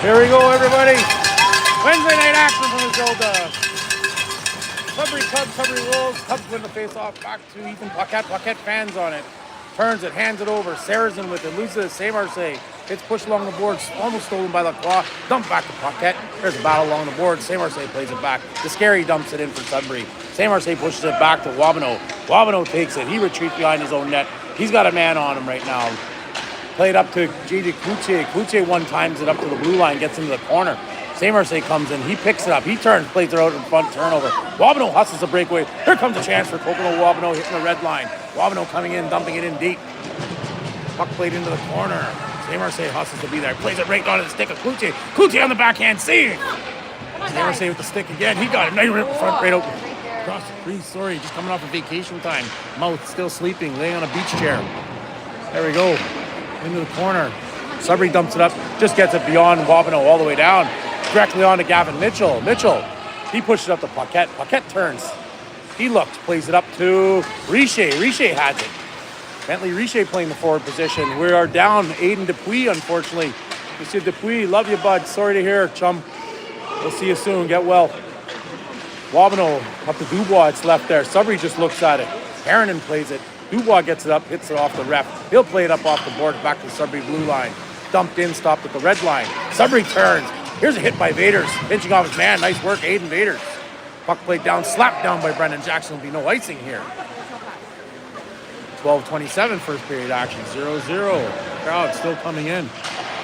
Here we go, everybody. Wednesday night action from Azilda. Sudbury Cubs, Sudbury Wolves. Cubs win the face-off. Back to Ethan Paquette. Paquette fans on it. Turns it, hands it over. Sarrazin with it. Loses it. St. Marseille. It's pushed along the boards. Almost stolen by Lacroix. Dumped back to Paquette. There's a battle along the board. St. Marseille plays it back. The Scary dumps it in for Sudbury. St. Marseille pushes it back to Wabano. Wabano takes it. He retreats behind his own net. He's got a man on him right now. Played up to J.J. Cloutier. Cloutier one times it up to the blue line. Gets into the corner. St. Marseille comes in. He picks it up. He turns, plays it out in front, turnover. Wabano hustles a breakaway. Here comes a chance for Coconut Wabano hitting the red line. Wabano coming in, dumping it in deep. Puck played into the corner. St. Marseille hustles to be there. Plays it right onto the stick of Cloutier. Cloutier on the backhand. Save! St. Marseille with the stick again. He got it. Nice rip front, right out. Across the crease. Sorry, just coming off of vacation time. Mouth still sleeping, laying on a beach chair. There we go. Into the corner. Sudbury dumps it up. Just gets it beyond Wabano all the way down. Directly on to Gavin Mitchell. Mitchell, he pushes it up to Paquette. Paquette turns. He looks, plays it up to Richer. Richer has it. Bentley Richer playing the forward position. We are down Aiden Dupuis, unfortunately. Monsieur Dupuis, love you, bud. Sorry to hear, chum. We'll see you soon. Get well. Wabano up to Dubois. It's left there. Sudbury just looks at it. Harrinan plays it. Dubois gets it up, hits it off the ref. He'll play it up off the board back to the Sudbury blue line. Dumped in, stopped at the red line. Sudbury turns. Here's a hit by Vaders. Pinching off his man. Nice work, Aiden Vaders. Puck played down, slapped down by Brendan Jackson. Will be no icing here. 12:27 first period action. 0-0. Crowd still coming in.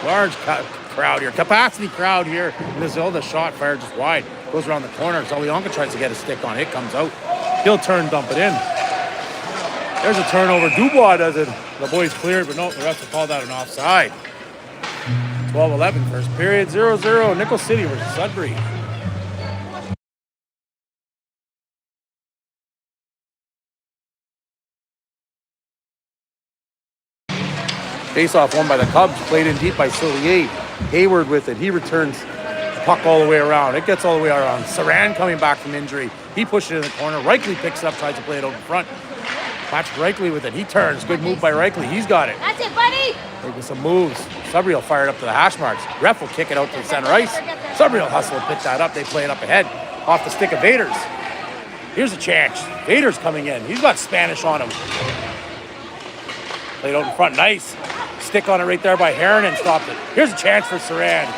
Large crowd here. Capacity crowd here. And Azilda shot fired just wide. Goes around the corner. Zolyanka tries to get a stick on it. Comes out. He'll turn, dump it in. There's a turnover. Dubois does it. The boys cleared, but no, the refs will call that an offside. 12-11 first period. 0-0. Nickel City versus Sudbury. Face-off won by the Cubs. Played in deep by Sillier. Hayward with it. He returns the puck all the way around. It gets all the way around. Saran coming back from injury. He pushes it in the corner. Reichly picks it up, tries to play it out in front. Patrick Reichly with it. He turns. Good move by Reichly. He's got it. That's it, buddy. Making some moves. Sudbury will fire it up to the hash marks. Ref will kick it out to the center ice. Sudbury will hustle and pick that up. They play it up ahead. Off the stick of Vaders. Here's a chance. Vaders coming in. He's got Spanish on him. Played out in front. Nice. Stick on it right there by Harrinan. Stopped it. Here's a chance for Saran.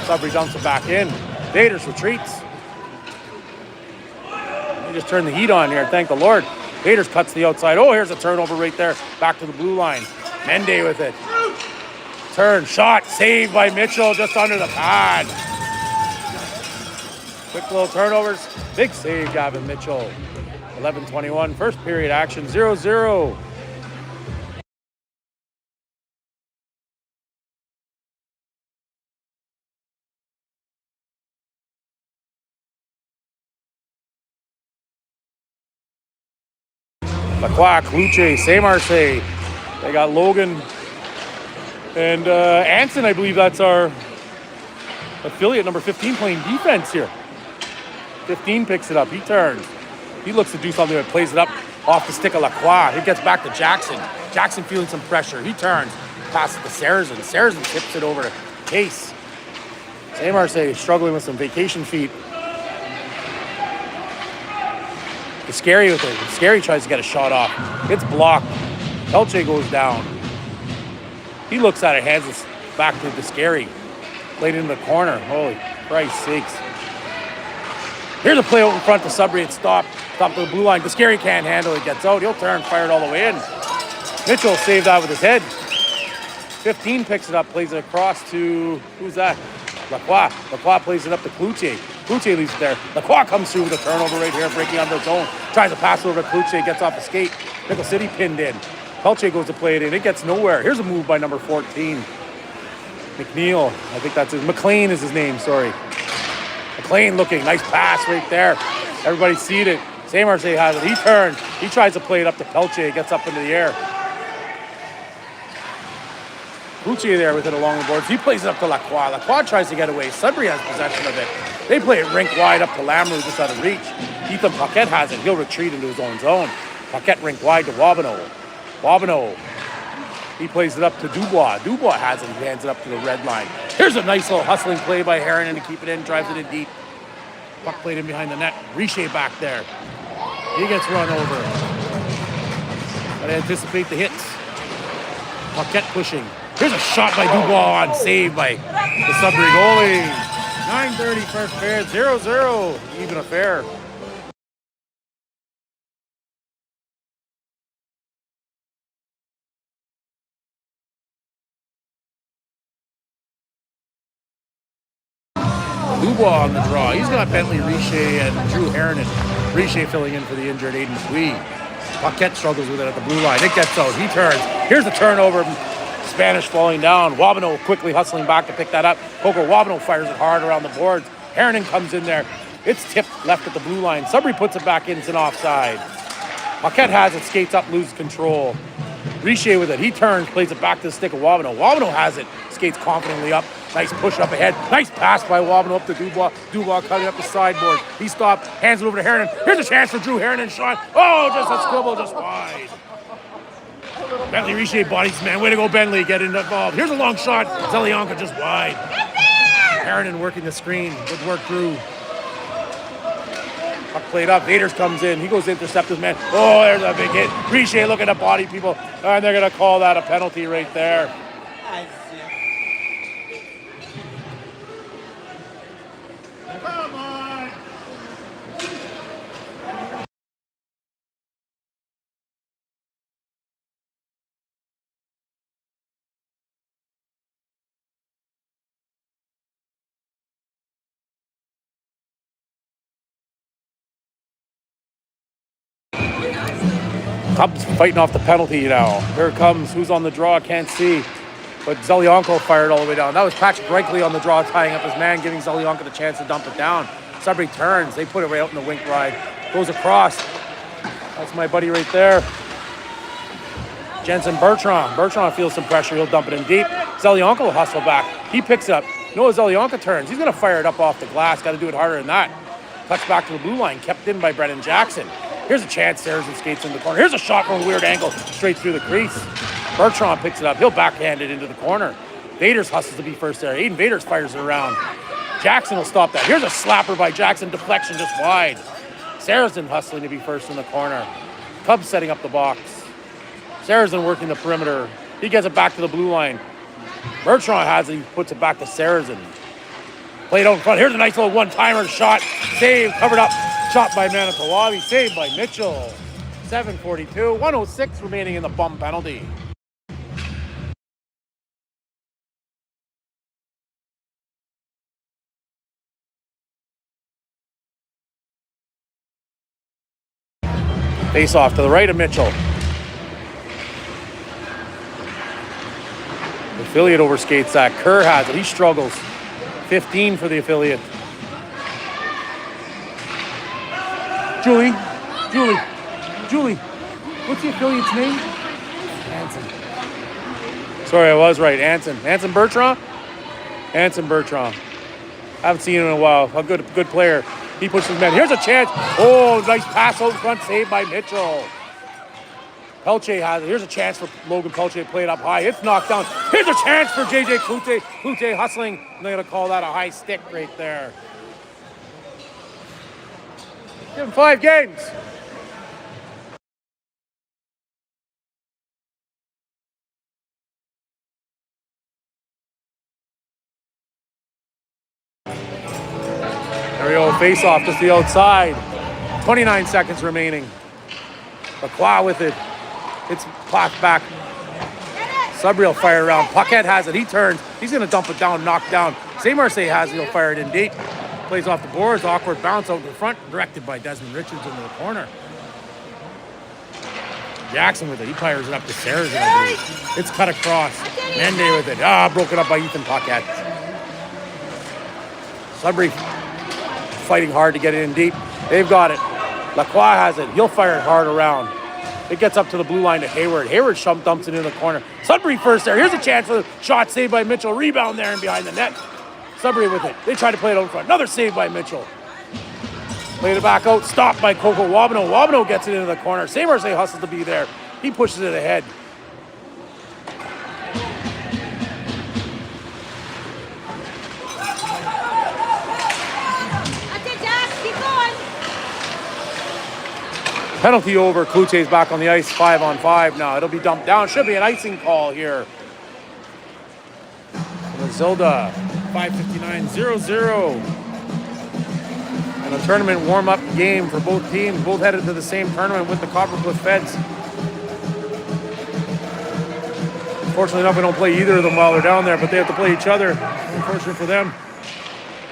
Sudbury dumps it back in. Vaders retreats. He just turned the heat on here. Thank the Lord. Vaders cuts the outside. Oh, here's a turnover right there. Back to the blue line. Mende with it. Turn, shot, saved by Mitchell just under the pad. Quick little turnovers. Big save, Gavin Mitchell. 11:21, first period action, 0-0. Lacroix, Cloutier, St. Marseille. They got Logan and Anson, I believe that's our affiliate, number 15, playing defense here. 15 picks it up. He turns. He looks to do something, but plays it up off the stick of Lacroix. He gets back to Jackson. Jackson feeling some pressure. He turns. Passes to Sarrazin. Sarrazin tips it over to Case. St. Marseille struggling with some vacation feet. The Scary with it. The Scary tries to get a shot off. It's blocked. Pelche goes down. He looks at it, hands it back to the Scary. Played into the corner. Holy Christ sakes. Here's a play out in front to Sudbury. It's stopped. Stopped to the blue line. The Scary can't handle it. Gets out. He'll turn. Fire it all the way in. Mitchell saved that with his head. 15 picks it up. Plays it across to... Who's that? Lacroix. Lacroix plays it up to Cloutier. Cloutier leaves it there. Lacroix comes through with a turnover right here, breaking under its own. Tries to pass it over to Cloutier, gets off the skate. Nickel City pinned in. Pelche goes to play it in. It gets nowhere. Here's a move by number 14. McNeil. I think that's his... McLean is his name, sorry. McLean looking. Nice pass right there. Everybody seed it. St. Marseille has it. He turns. He tries to play it up to Pelche. Gets up into the air. Cloutier there with it along the boards. He plays it up to Lacroix. Lacroix tries to get away. Sudbury has possession of it. They play it rink wide up to Lamoureux just out of reach. Ethan Paquette has it. He'll retreat into his own zone. Paquette rink wide to Wabano. Wabano. He plays it up to Dubois. Dubois has it. He hands it up to the red line. Here's a nice little hustling play by Harrington to keep it in, drives it in deep. Puck played in behind the net. Richer back there. He gets run over. Gotta anticipate the hits. Paquette pushing. Here's a shot by Dubois on save by the Sudbury goalie. 9:30 first period, 0-0, even affair. Dubois on the draw. He's got Bentley, Richer, and Drew Harrington. Richer filling in for the injured Aiden Sweet. Paquette struggles with it at the blue line. It gets out. He turns. Here's the turnover. Spanish falling down. Wabano quickly hustling back to pick that up. Coco Wabano fires it hard around the boards. Harrington comes in there. It's tipped left at the blue line. Sudbury puts it back in. It's an offside. Paquette has it. Skates up, loses control. Richer with it. He turns, plays it back to the stick of Wabano. Wabano has it. Skates confidently up. Nice push up ahead. Nice pass by Wabano up to Dubois. Dubois cutting up the sideboard. He stopped. Hands it over to Harrington. Here's a chance for Drew Harrington. Shot. Oh, just a scribble, just wide. Bentley Richer bodies, man. Way to go, Bentley. Get involved. Here's a long shot. Zelionka just wide. Harrington working the screen. Good work, Drew. Puck played up. Vaders comes in. He goes to intercept his man. Oh, there's a big hit. Richer looking at body people. And they're going to call that a penalty right there. Come on. Cubs fighting off the penalty now. Here it comes. Who's on the draw? Can't see. But Zelionko fired all the way down. That was Patrick Brinkley on the draw, tying up his man, giving Zelionko the chance to dump it down. Sudbury turns. They put it right out in the wink ride. Goes across. That's my buddy right there. Jensen Bertrand. Bertrand feels some pressure. He'll dump it in deep. Zelionko will hustle back. He picks it up. Noah Zelionka turns. He's going to fire it up off the glass. Got to do it harder than that. Cuts back to the blue line. Kept in by Brennan Jackson. Here's a chance. Saracen skates in the corner. Here's a shot from a weird angle. Straight through the crease. Bertrand picks it up. He'll backhand it into the corner. Vaders hustles to be first there. Aiden Vaders fires it around. Jackson will stop that. Here's a slapper by Jackson. Deflection just wide. Saracen hustling to be first in the corner. Cubs setting up the box. Saracen working the perimeter. He gets it back to the blue line. Bertrand has it. He puts it back to Saracen. Played out in front. Here's a nice little one-timer shot. Save. Covered up. Shot by Manitowoc. Saved by Mitchell. 7:42. 1:06 remaining in the bum penalty. Face off to the right of Mitchell. The affiliate overskates that. Kerr has it. He struggles. 15 for the affiliate. Julie. What's the affiliate's name? Anson. Sorry, I was right. Anson Bertrand? Anson Bertrand. I haven't seen him in a while. A good player. He pushes his man. Here's a chance. Oh, nice pass out front. Saved by Mitchell. Pelche has it. Here's a chance for Logan Pelche to play it up high. It's knocked down. Here's a chance for JJ Cloutier. Cloutier hustling. And they're going to call that a high stick right there. Give him 5 games. There we go. Face off just the outside. 29 seconds remaining. Lacroix with it. It's clocked back. Sudbury will fire around. Paquette has it. He turns. He's going to dump it down, knock down. St. Marseille has it. He'll fire it in deep. Plays off the boards. Awkward bounce out in front. Directed by Desmond Richards into the corner. Jackson with it. He fires it up to Saracen, I believe. It's cut across. Mende with it. Broken up by Ethan Paquette. Sudbury fighting hard to get it in deep. They've got it. Lacroix has it. He'll fire it hard around. It gets up to the blue line to Hayward. Hayward dumps it in the corner. Sudbury first there. Here's a chance for the shot saved by Mitchell. Rebound there and behind the net. Sudbury with it. They try to play it out in front. Another save by Mitchell. Played it back out. Stopped by Coco Wabano. Wabano gets it into the corner. St. Marseille hustles to be there. He pushes it ahead. Penalty over. Kluche's back on the ice, 5-on-5 now. It'll be dumped down. Should be an icing call here. Azilda, 5:59, 0-0. And a tournament warm-up game for both teams. Both headed to the same tournament with the Coppercliff Feds. Fortunately enough, we don't play either of them while they're down there, but they have to play each other. Unfortunate for them.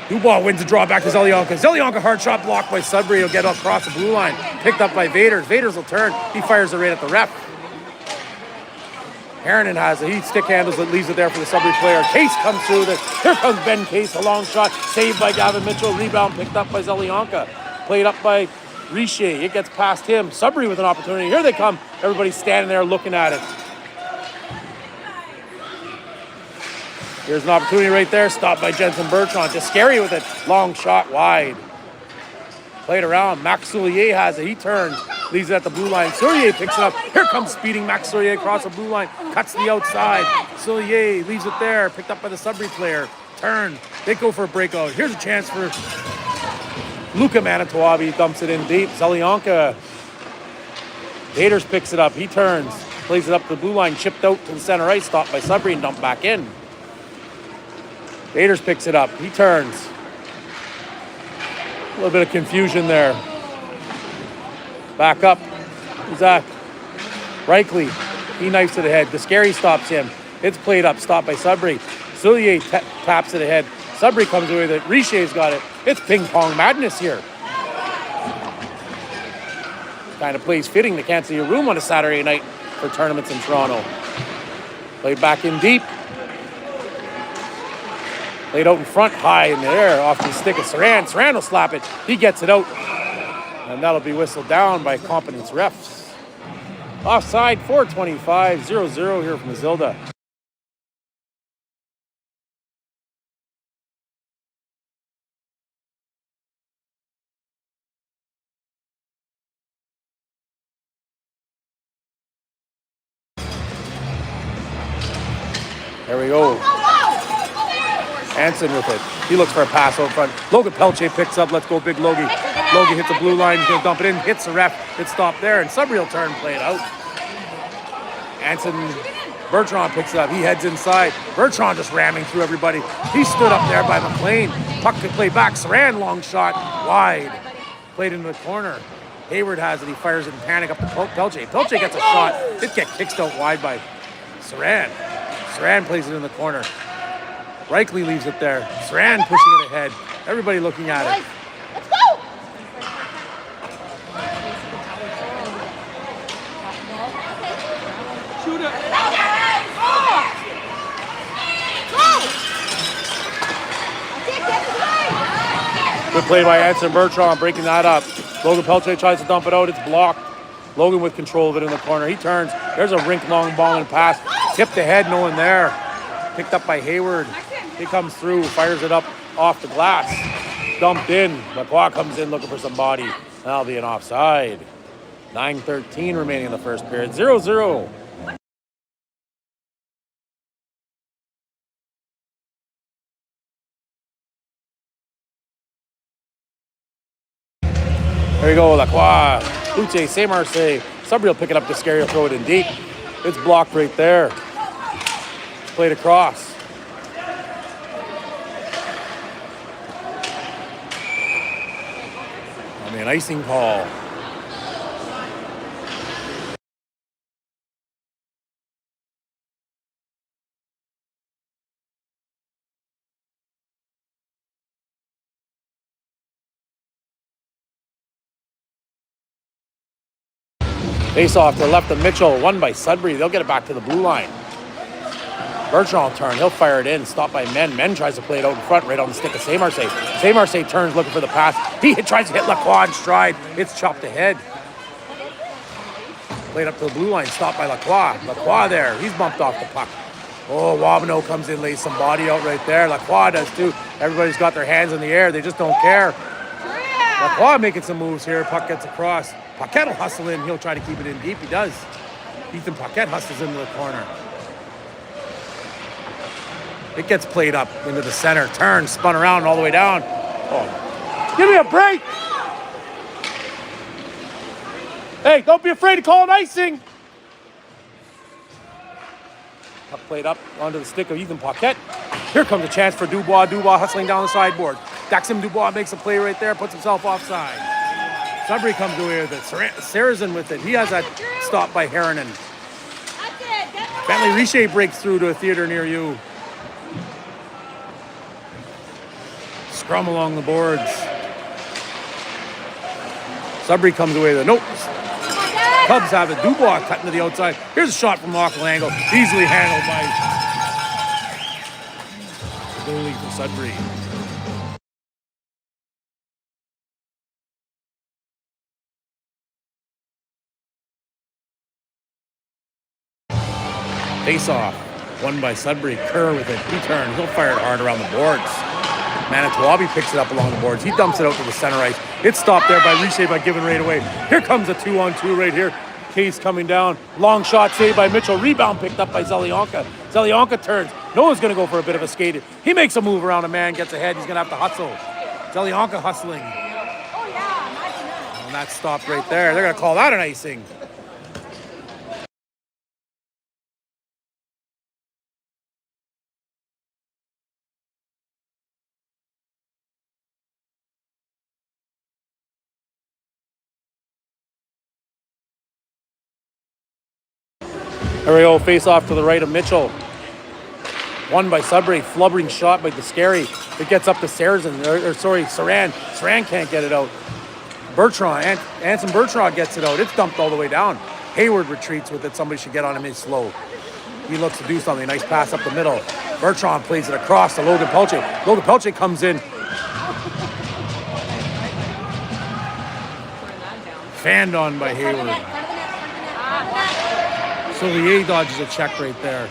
Dubois wins the draw back to Zelyanka. Zelyanka, hard shot blocked by Sudbury. He'll get across the blue line. Picked up by Vaders. Vaders will turn. He fires it right at the ref. Harrinan has it. He stick handles it, leaves it there for the Sudbury player. Case comes through. Here comes Ben Case. A long shot. Saved by Gavin Mitchell. Rebound picked up by Zelyanka. Played up by Richer. It gets past him. Sudbury with an opportunity. Here they come. Everybody's standing there looking at it. Here's an opportunity right there. Stopped by Jensen Bertrand. Just scary with it. Long shot wide. Played around. Max Soulier has it. He turns. Leaves it at the blue line. Soulier picks it up. Here comes speeding Max Soulier across the blue line. Cuts the outside. Soulier leaves it there. Picked up by the Sudbury player. Turn. They go for a breakout. Here's a chance for Luka Manitowabi. Dumps it in deep. Zelyanka. Vaders picks it up. He turns. Plays it up to the blue line. Chipped out to the center ice. Stopped by Sudbury and dumped back in. Vaders picks it up. He turns. A little bit of confusion there. Back up. Who's that? Reichly. He knifes it ahead. Descari stops him. It's played up. Stopped by Sudbury. Soulier taps it ahead. Sudbury comes away with it. Richier's got it. It's ping pong madness here. Kind of plays fitting to cancel your room on a Saturday night for tournaments in Toronto. Played back in deep. Played out in front, high in the air, off the stick of Saran. Saran will slap it. He gets it out. And that'll be whistled down by competence refs. Offside, 4:25, 0-0 here from Azilda. There we go. Anson with it. He looks for a pass out front. Logan Pelche picks up. Let's go, big Logie. Logie hits the blue line. He's going to dump it in. Hits the ref. It stopped there. And Sudbury will turn, play it out. Anson, Bertrand picks it up. He heads inside. Bertrand just ramming through everybody. He stood up there by McLean. Puck to play back. Saran, long shot. Wide. Played into the corner. Hayward has it. He fires it in panic up to Pelche. Pelche gets a shot. It gets kicked out wide by Saran. Saran plays it in the corner. Reichly leaves it there. Saran pushing it ahead. Everybody looking at it. Let's go! Shoot it. Good play by Anson Bertrand, breaking that up. Logan Pelche tries to dump it out. It's blocked. Logan with control of it in the corner. He turns. There's a rink-long ball and pass. Tipped ahead, no one there. Picked up by Hayward. He comes through, fires it up off the glass. Dumped in. Lacroix comes in looking for somebody. That'll be an offside. 9:13 remaining in the first period. 0-0. There you go, Lacroix. Luce, Saint Marseille. Sudbury will pick it up to Descari, will throw it in deep. It's blocked right there. It's played across. I mean, an icing call. Face off to the left of Mitchell, won by Sudbury. They'll get it back to the blue line. Bertrand will turn. He'll fire it in. Stopped by Men. Men tries to play it out in front, right on the stick of Saint Marseille. Saint Marseille turns, looking for the pass. He tries to hit Lacroix in stride. It's chopped ahead. Played up to the blue line. Stopped by Lacroix. Lacroix there. He's bumped off the puck. Oh, Wabano comes in, lays some body out right there. Lacroix does too. Everybody's got their hands in the air. They just don't care. Lacroix making some moves here. Puck gets across. Paquette will hustle in. He'll try to keep it in deep. He does. Ethan Paquette hustles into the corner. It gets played up into the center. Turn, spun around all the way down. Oh, give me a break. Hey, don't be afraid to call an icing. Puck played up onto the stick of Ethan Paquette. Here comes a chance for Dubois. Dubois hustling down the sideboard. Daxim Dubois makes a play right there, puts himself offside. Sudbury comes away with it. Sarrazin with it. He has that stop by Harrinan. Bentley Richer breaks through to a theater near you. Scrum along the boards. Sudbury comes away with it. Nope. Cubs have it. Dubois cutting to the outside. Here's a shot from awful angle. Easily handled by the goalie for Sudbury. Face-off. Won by Sudbury. Kerr with it. He turns. He'll fire it hard around the boards. Manitowoc picks it up along the boards. He dumps it out to the center ice. It's stopped there by Richer by giving right away. Here comes a 2-on-2 right here. Case coming down. Long shot saved by Mitchell. Rebound picked up by Zelionka. Zelionka turns. Noah's going to go for a bit of a skate. He makes a move around a man, gets ahead. He's going to have to hustle. Zelionka hustling. And that stopped right there. They're going to call that an icing. There we go, face off to the right of Mitchell. Won by Sudbury, flubbering shot by Descari. It gets up to Saran. Saran can't get it out. Bertrand, Anson Bertrand gets it out. It's dumped all the way down. Hayward retreats with it. Somebody should get on him in slow. He looks to do something. Nice pass up the middle. Bertrand plays it across to Logan Pelche. Logan Pelche comes in. Fanned on by Hayward. Soulier dodges a check right there.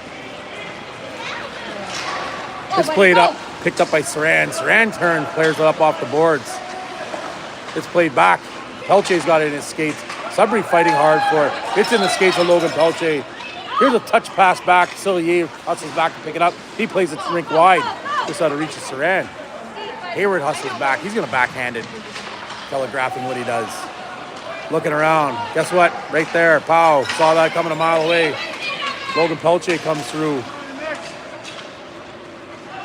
It's played up, picked up by Saran. Saran turns, clears it up off the boards. It's played back. Pelche's got it in his skates. Sudbury fighting hard for it. It's in the skates of Logan Pelche. Here's a touch pass back. Soulier hustles back to pick it up. He plays it rink wide. Just out of reach of Saran. Hayward hustles back. He's going to backhand it, telegraphing what he does. Looking around. Guess what? Right there. Pow. Saw that coming a mile away. Logan Pelche comes through.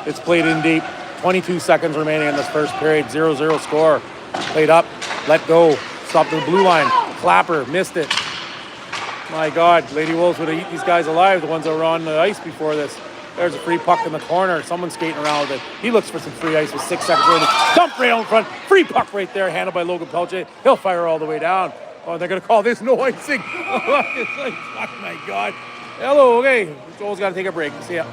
It's played in deep. 22 seconds remaining in this first period. 0-0 score. Played up. Let go. Stopped to the blue line. Clapper. Missed it. My God. Lady Wolves would have eaten these guys alive, the ones that were on the ice before this. There's a free puck in the corner. Someone's skating around with it. He looks for some free ice with 6 seconds remaining. Dump right in front. Free puck right there, handled by Logan Pelche. He'll fire all the way down. Oh, they're going to call this no icing. It's like, oh my God. Hello, okay. Joel's got to take a break. See ya.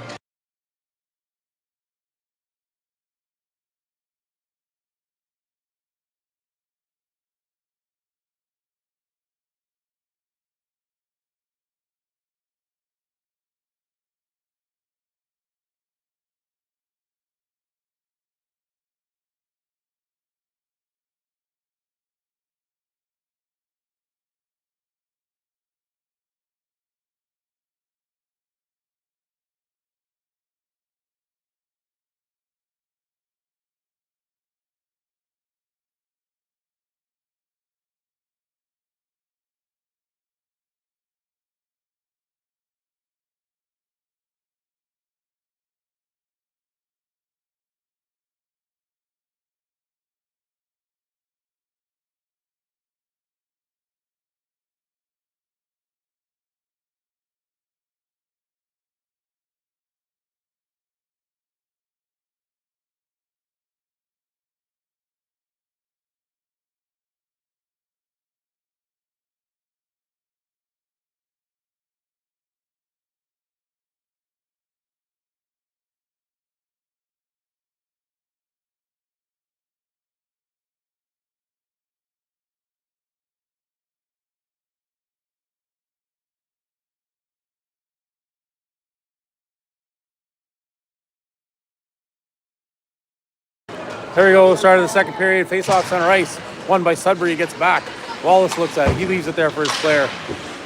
There we go, start of the second period. Face-off center ice. Won by Sudbury, gets back. Wallace looks at it. He leaves it there for his player.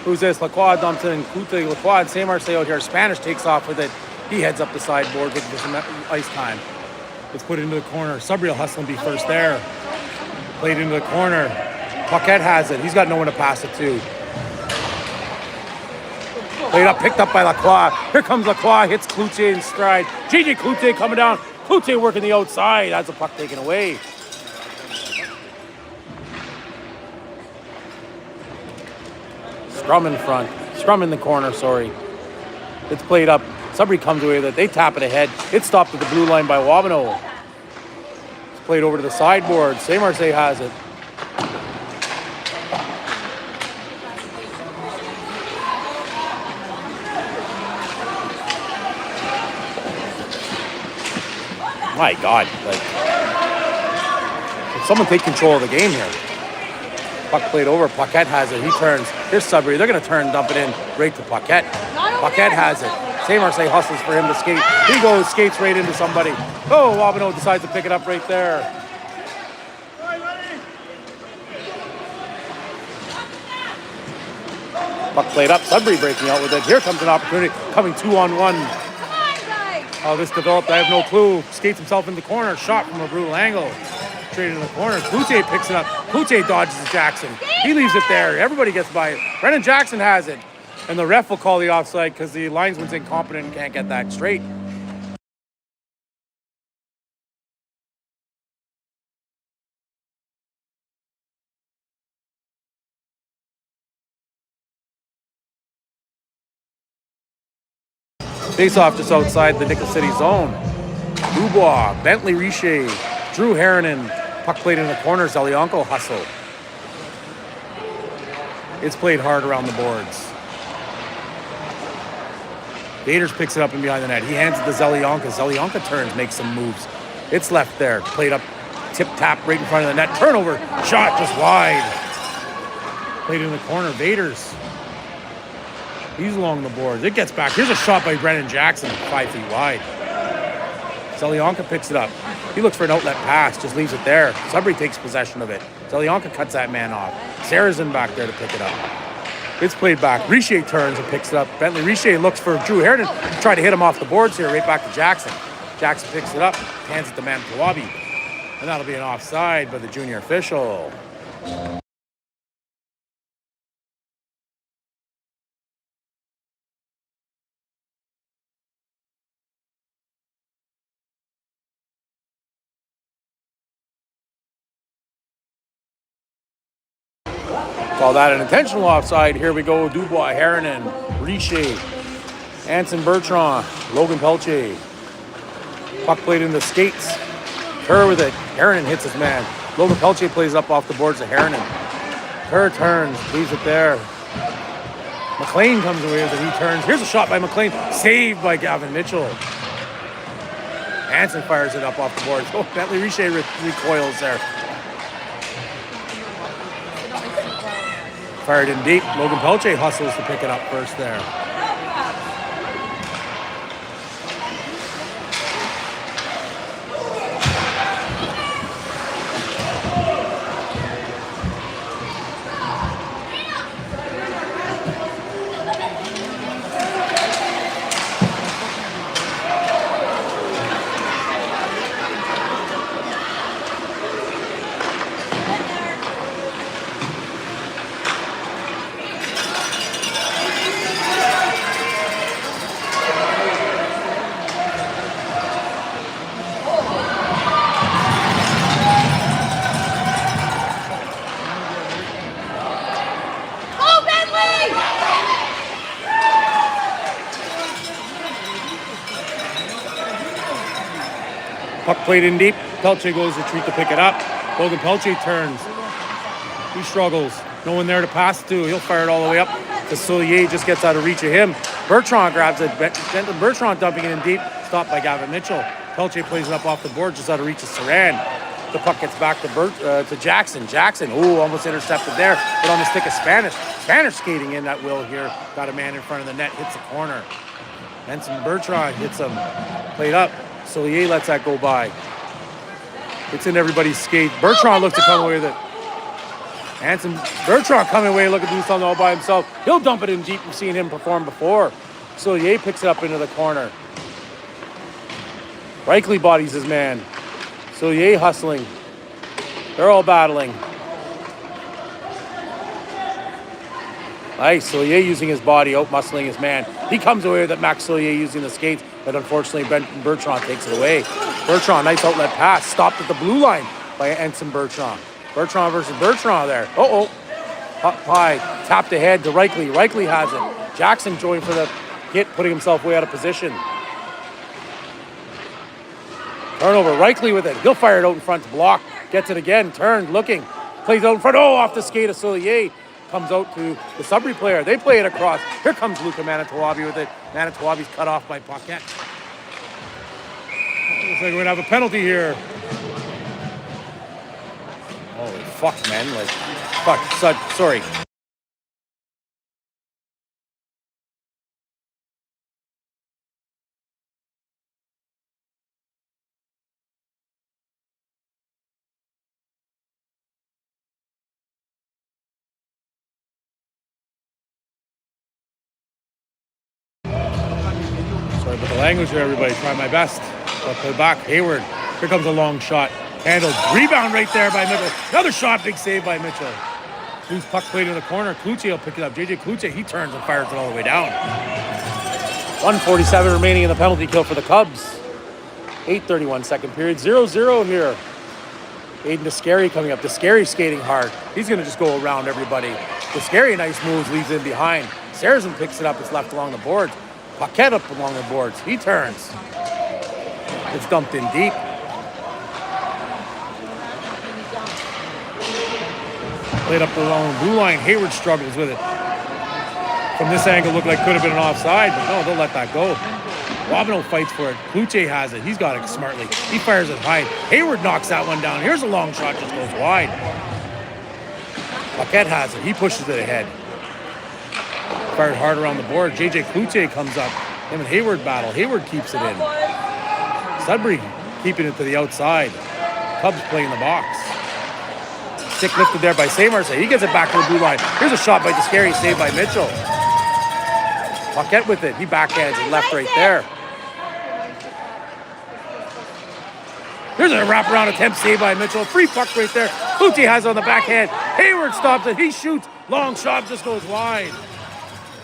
Who's this? Lacroix dumps it in. Kute Lacroix, St. Marseille out here. Spanish takes off with it. He heads up the sideboard with some ice time. It's put into the corner. Sudbury will hustle and be first there. Played into the corner. Paquette has it. He's got no one to pass it to. Played up, picked up by Lacroix. Here comes Lacroix, hits Cloutier in stride. JJ Cloutier coming down. Cloutier working the outside. That's a puck taken away. Scrum in front. Scrum in the corner, sorry. It's played up. Sudbury comes away with it. They tap it ahead. It's stopped at the blue line by Wabano. It's played over to the sideboard. Saint Marseille has it. My God, like, someone take control of the game here. Puck played over. Paquette has it. He turns. Here's Sudbury. They're going to turn and dump it in right to Paquette. Paquette has it. Saint Marseille hustles for him to skate. He goes, skates right into somebody. Oh, Wabano decides to pick it up right there. Puck played up. Sudbury breaking out with it. Here comes an opportunity. Coming 2-on-1. How this developed, I have no clue. Skates himself in the corner. Shot from a brutal angle. Straight in the corner. Cloutier picks it up. Cloutier dodges Jackson. He leaves it there. Everybody gets by it. Brennan Jackson has it. And the ref will call the offside because the linesman's incompetent and can't get that straight. Face off just outside the Nickel City zone. Dubois, Bentley Richer, Drew Harrinan. Puck played in the corner. Zelionko hustle. It's played hard around the boards. Gators picks it up and behind the net. He hands it to Zelionka. Zelionka turns, makes some moves. It's left there. Played up, tip tap right in front of the net. Turnover, shot just wide. Played in the corner. Vaters. He's along the boards. It gets back. Here's a shot by Brennan Jackson, 5 feet wide. Zelionka picks it up. He looks for an outlet pass, just leaves it there. Sudbury takes possession of it. Zelionka cuts that man off. Sarrazin back there to pick it up. It's played back. Richer turns and picks it up. Bentley Richer looks for Drew Harrinan to try to hit him off the boards here, right back to Jackson. Jackson picks it up, hands it to Manitowabi. And that'll be an offside by the junior official. Call that an intentional offside. Here we go. Dubois, Harrinan, Richer, Anson Bertrand, Logan Pelche. Puck played in the skates. Kerr with it. Harrinan hits his man. Logan Pelche plays up off the boards of Harrinan. Kerr turns, leaves it there. McLean comes away with it. He turns. Here's a shot by McLean. Saved by Gavin Mitchell. Anson fires it up off the boards. Oh, Bentley Richer recoils there. Fired in deep. Logan Pelche hustles to pick it up first there. Puck played in deep. Pelche goes retreat to pick it up. Logan Pelche turns. He struggles. No one there to pass to. He'll fire it all the way up. Facilier just gets out of reach of him. Bertrand grabs it. Bertrand dumping it in deep. Stopped by Gavin Mitchell. Pelche plays it up off the board just out of reach of Saran. The puck gets back to Jackson. Jackson, almost intercepted there, but on the stick of Spanish. Spanish skating in at will here. Got a man in front of the net, hits the corner. Anson Bertrand hits him. Played up. Solier lets that go by. It's in everybody's skate. Bertrand looks to come away with it. Bertrand coming away looking to do something all by himself. He'll dump it in deep. We've seen him perform before. Solier picks it up into the corner. Reichly bodies his man. Solier hustling. They're all battling. Nice. Solier using his body, out-muscling his man. He comes away with it. Max Solier using the skates, but unfortunately Bertrand takes it away. Bertrand, nice outlet pass. Stopped at the blue line by Ensign Bertrand. Bertrand versus Bertrand there. Pie tapped ahead to Reichly. Reichly has it. Jackson joined for the hit, putting himself way out of position. Turnover. Reichly with it. He'll fire it out in front to block. Gets it again. Turned, looking. Plays out in front. Oh, off the skate of Solier. Comes out to the Sudbury player. They play it across. Here comes Luca Manitowobi with it. Manitowobi's cut off by Paquette. Looks like we're going to have a penalty here. Holy fuck, man. Like, fuck. Sorry. Sorry about the language here, everybody. Try my best. I'll play back. Hayward. Here comes a long shot. Handled. Rebound right there by Mitchell. Another shot. Big save by Mitchell. Loose puck played in the corner. Cloutier will pick it up. JJ Cloutier, he turns and fires it all the way down. 1:47 remaining in the penalty kill for the Cubs. 8:31 second period. 0-0 here. Aiden Descary coming up. Descary skating hard. He's going to just go around everybody. Descary, nice moves, leaves in behind. Saracen picks it up. It's left along the boards. Paquette up along the boards. He turns. It's dumped in deep. Played up along the blue line. Hayward struggles with it. From this angle, looked like could have been an offside, but no, they'll let that go. Wabino fights for it. Cloutier has it. He's got it smartly. He fires it high. Hayward knocks that one down. Here's a long shot, just goes wide. Paquette has it. He pushes it ahead. Fired hard around the board. JJ Cloutier comes up. Him and Hayward battle. Hayward keeps it in. Sudbury keeping it to the outside. Cubs playing the box. Stick lifted there by Seymour. He gets it back to the blue line. Here's a shot by Descary, saved by Mitchell. Paquette with it. He backhands it left right there. Here's a wraparound attempt saved by Mitchell. Free puck right there. Cloutier has it on the backhand. Hayward stops it. He shoots. Long shot just goes wide.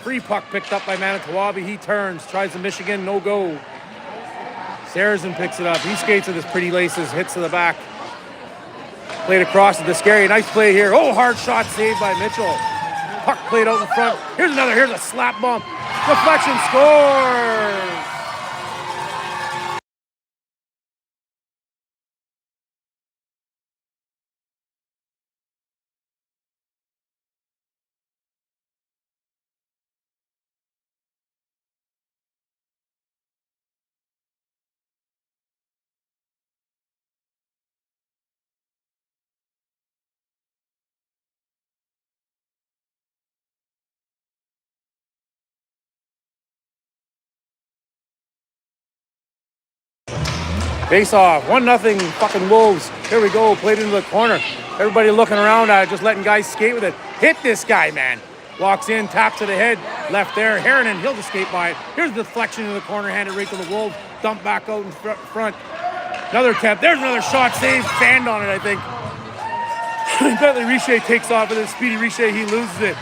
Free puck picked up by Manitowobi. He turns. Tries the Michigan. No go. Saracen picks it up. He skates with his pretty laces. Hits to the back. Played across to Descary. Nice play here. Oh, hard shot saved by Mitchell. Puck played out in front. Here's another. Here's a slap bump. Deflection, scores! Face off, 1-0 fucking Wolves. Here we go, played into the corner. Everybody looking around at it, just letting guys skate with it. Hit this guy, man. Walks in, taps to the head, left there. Harrinan, he'll just skate by it. Here's the deflection in the corner, handed right to the Wolves. Dump back out in front. Another attempt, there's another shot, saved, fanned on it, I think. Bentley Richer takes off with it. Speedy Richer, he loses it.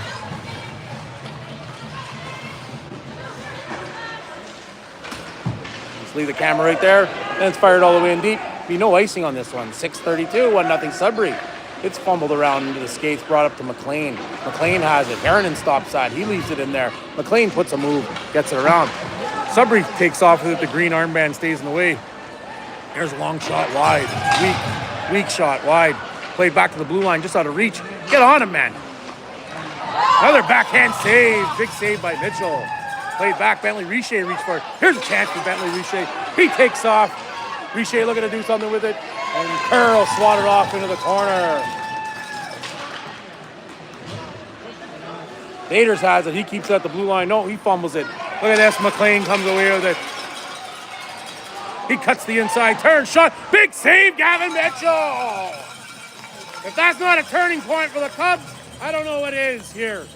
Leave the camera right there, and it's fired all the way in deep. Be no icing on this one. 6:32, 1-0 Sudbury. It's fumbled around into the skates, brought up to McLean. McLean has it. Harrinan stops that. He leaves it in there. McLean puts a move, gets it around. Sudbury takes off with it. The green armband stays in the way. There's a long shot wide. Weak shot wide. Played back to the blue line, just out of reach. Get on him, man. Another backhand save. Big save by Mitchell. Played back, Bentley Richer reached for it. Here's a chance for Bentley Richer. He takes off. Richer looking to do something with it. And Curl swatted off into the corner. Naders has it. He keeps it at the blue line. No, he fumbles it. Look at this. McLean comes away with it. He cuts the inside turn. Shot. Big save, Gavin Mitchell. If that's not a turning point for the Cubs, I don't know what is here.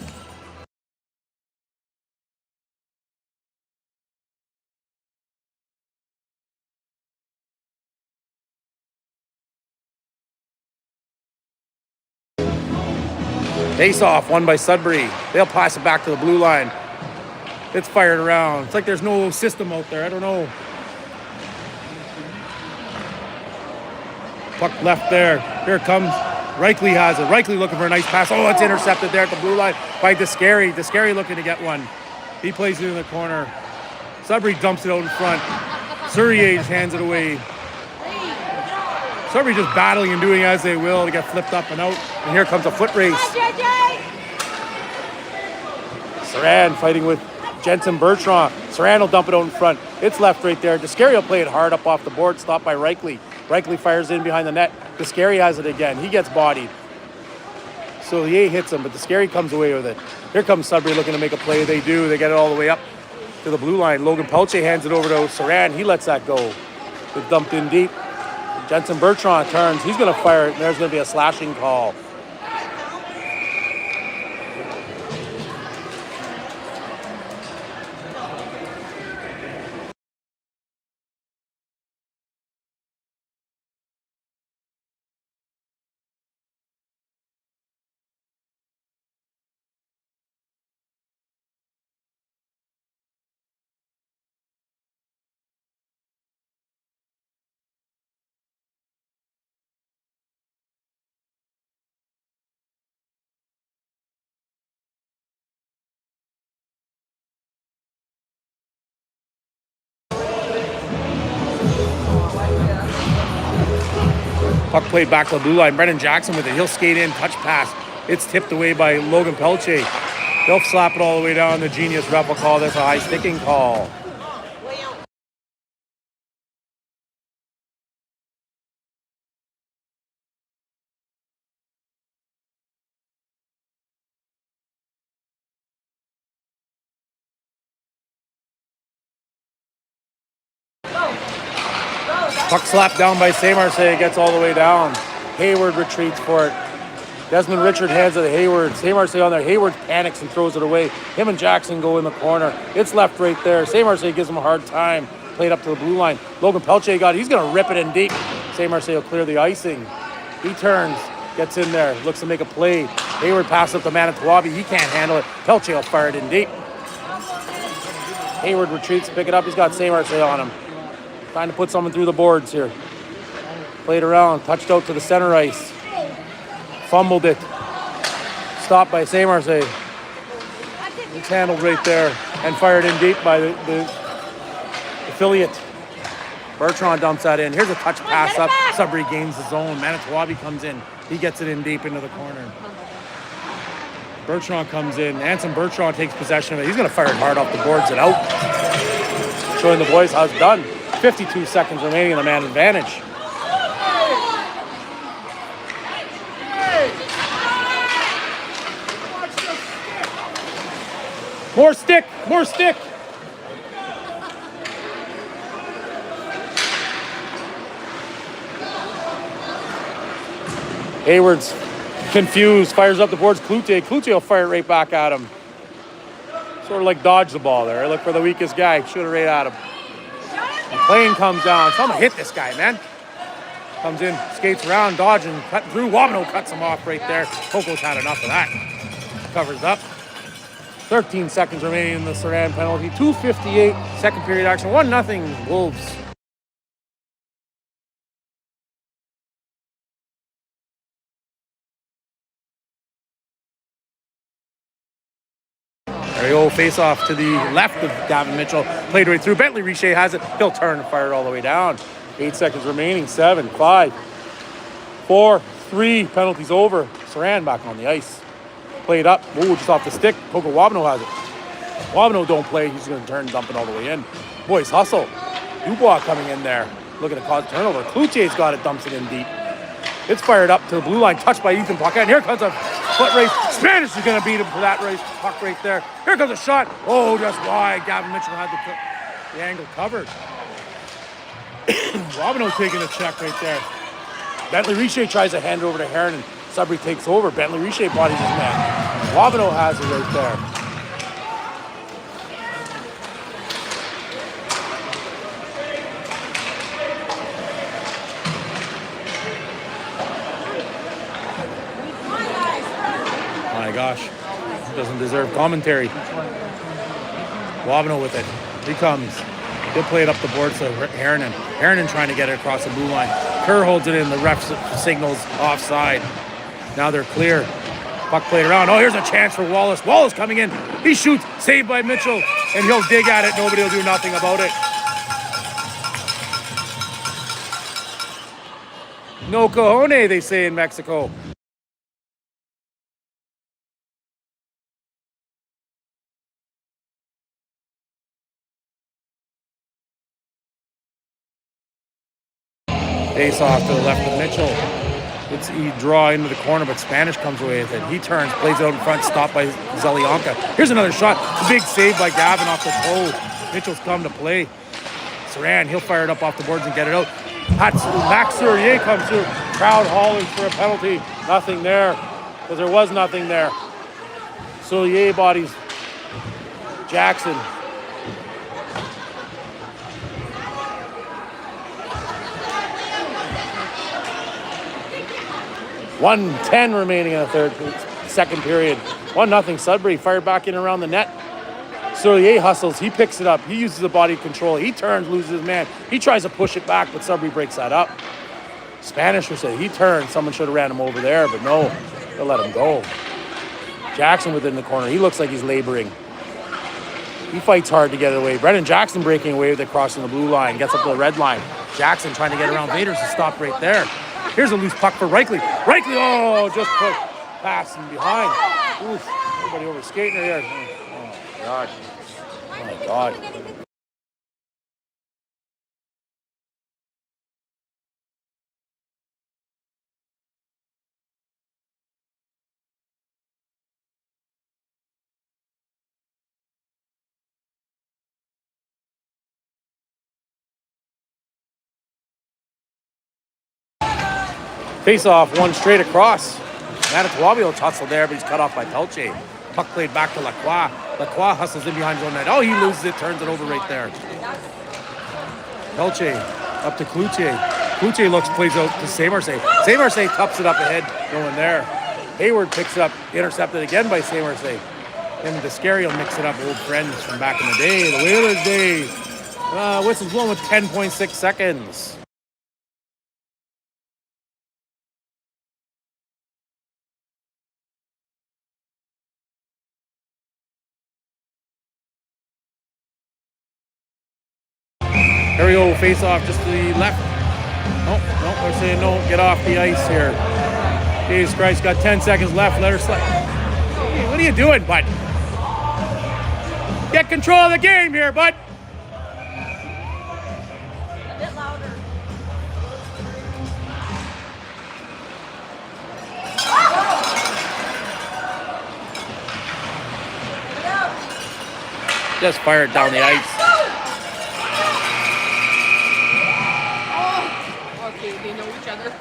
Face off, won by Sudbury. They'll pass it back to the blue line. It's fired around. It's like there's no system out there. I don't know. Puck left there. Here it comes. Reichly has it. Reichly looking for a nice pass. Oh, it's intercepted there at the blue line by Descari. Descari looking to get one. He plays it in the corner. Sudbury dumps it out in front. Surrey hands it away. Sudbury just battling and doing as they will to get flipped up and out. And here comes a foot race. Saran fighting with Jensen Bertrand. Saran will dump it out in front. It's left right there. Descari will play it hard up off the board, stopped by Reichly. Reichly fires in behind the net. Descari has it again. He gets bodied. Soulier hits him, but Descari comes away with it. Here comes Sudbury looking to make a play. They do. They get it all the way up to the blue line. Logan Pelche hands it over to Saran. He lets that go. It's dumped in deep. Jensen Bertrand turns. He's going to fire it, and there's going to be a slashing call. Puck played back to the blue line. Brendan Jackson with it. He'll skate in, touch pass. It's tipped away by Logan Pelche. They'll slap it all the way down. The genius ref will call this a high sticking call. Puck slapped down by St. Marseille, gets all the way down. Hayward retreats for it. Desmond Richard hands it to Hayward. St. Marseille on there. Hayward panics and throws it away. Him and Jackson go in the corner. It's left right there. St. Marseille gives him a hard time. Played up to the blue line. Logan Pelche got it. He's going to rip it in deep. St. Marseille will clear the icing. He turns, gets in there, looks to make a play. Hayward passes up to Manitowoc. He can't handle it. Pelche will fire it in deep. Hayward retreats, pick it up. He's got St. Marseille on him. Trying to put someone through the boards here. Played around, touched out to the center ice. Fumbled it. Stopped by St. Marseille. It's handled right there and fired in deep by the affiliate. Bertrand dumps that in. Here's a touch pass up. Sudbury gains the zone. Manitowoc comes in. He gets it in deep into the corner. Bertrand comes in. Anson Bertrand takes possession of it. He's going to fire it hard off the boards and out. Showing the boys how it's done. 52 seconds remaining in the man advantage. More stick, more stick. Hayward's confused, fires up the boards. Cloutier will fire it right back at him. Sort of like dodge the ball there. Look for the weakest guy, shoot it right at him. McLean comes down. Someone hit this guy, man. Comes in, skates around, dodging, cutting through. Wabno cuts him off right there. Coco's had enough of that. Covers up. 13 seconds remaining in the Saran penalty. 2:58, second period action. 1-0 Wolves. There you go, face off to the left of Gavin Mitchell. Played right through. Bentley Richer has it. He'll turn and fire it all the way down. 8 seconds remaining. 7, 5, 4, 3. Penalties over. Saran back on the ice. Played up. Ooh, just off the stick. Coco Wabno has it. Wabno don't play. He's going to turn, dump it all the way in. Boys hustle. Dubois coming in there. Looking to cause turnover. Cloutier's got it. Dumps it in deep. It's fired up to the blue line. Touched by Ethan Paquette. And here comes a foot race. Spanish is going to beat him for that race. Puck right there. Here comes a shot. Oh, just wide. Gavin Mitchell had the angle covered. Wabno taking a check right there. Bentley Richer tries to hand it over to Heron, and Sudbury takes over. Bentley Richer bodies his man. Wabno has it right there. My doesn't deserve commentary. Wabno with it. He comes. He'll play it up the board to Hernan. Hernan trying to get it across the blue line. Kerr holds it in. The ref signals offside. Now they're clear. Puck played around. Oh, here's a chance for Wallace. Wallace coming in. He shoots. Saved by Mitchell. And he'll dig at it. Nobody will do nothing about it. No cojones, they say in Mexico. Face off to the left of Mitchell. He draw into the corner, but Spanish comes away with it. He turns, plays out in front, stopped by Zelyanka. Here's another shot. Big save by Gavin off the toe. Mitchell's come to play. Saran, he'll fire it up off the boards and get it out. Max Sourier comes through. Crowd hauling for a penalty. Nothing there, because there was nothing there. Sourier bodies Jackson. 1:10 remaining in the second period. 1-0 Sudbury, fired back in around the net. Sourier hustles, he picks it up, he uses the body control, he turns, loses his man. He tries to push it back, but Sudbury breaks that up. Spanish will say, he turned, someone should have ran him over there, but no, they'll let him go. Jackson within the corner, he looks like he's laboring. He fights hard to get it away. Brennan Jackson breaking away with it, crossing the blue line, gets up to the red line. Jackson trying to get around Vaders to stop right there. Here's a loose puck for Reichly. Reichly, oh, just put passing behind. Oof, everybody over skating there. Oh, my God. Oh, my God. Face off, one straight across. Manitowoc will hustle there, but he's cut off by Pelche. Puck played back to Lacroix. Lacroix hustles in behind his own net. Oh, he loses it, turns it over right there. Pelche up to Cloutier. Cloutier plays out to Saint-Marseille. Saint-Marseille tups it up ahead, going there. Hayward picks it up, intercepted again by Saint-Marseille. Him and Descario mix it up, old friends from back in the day, the Whalers days. Whistle's blown with 10.6 seconds. Harry face off just to the left. No, they're saying no, get off the ice here. Jesus Christ, got 10 seconds left, let her slide. Hey, what are you doing, bud? Get control of the game here, bud. A bit louder. Just fire it down the ice. Okay, they know each other.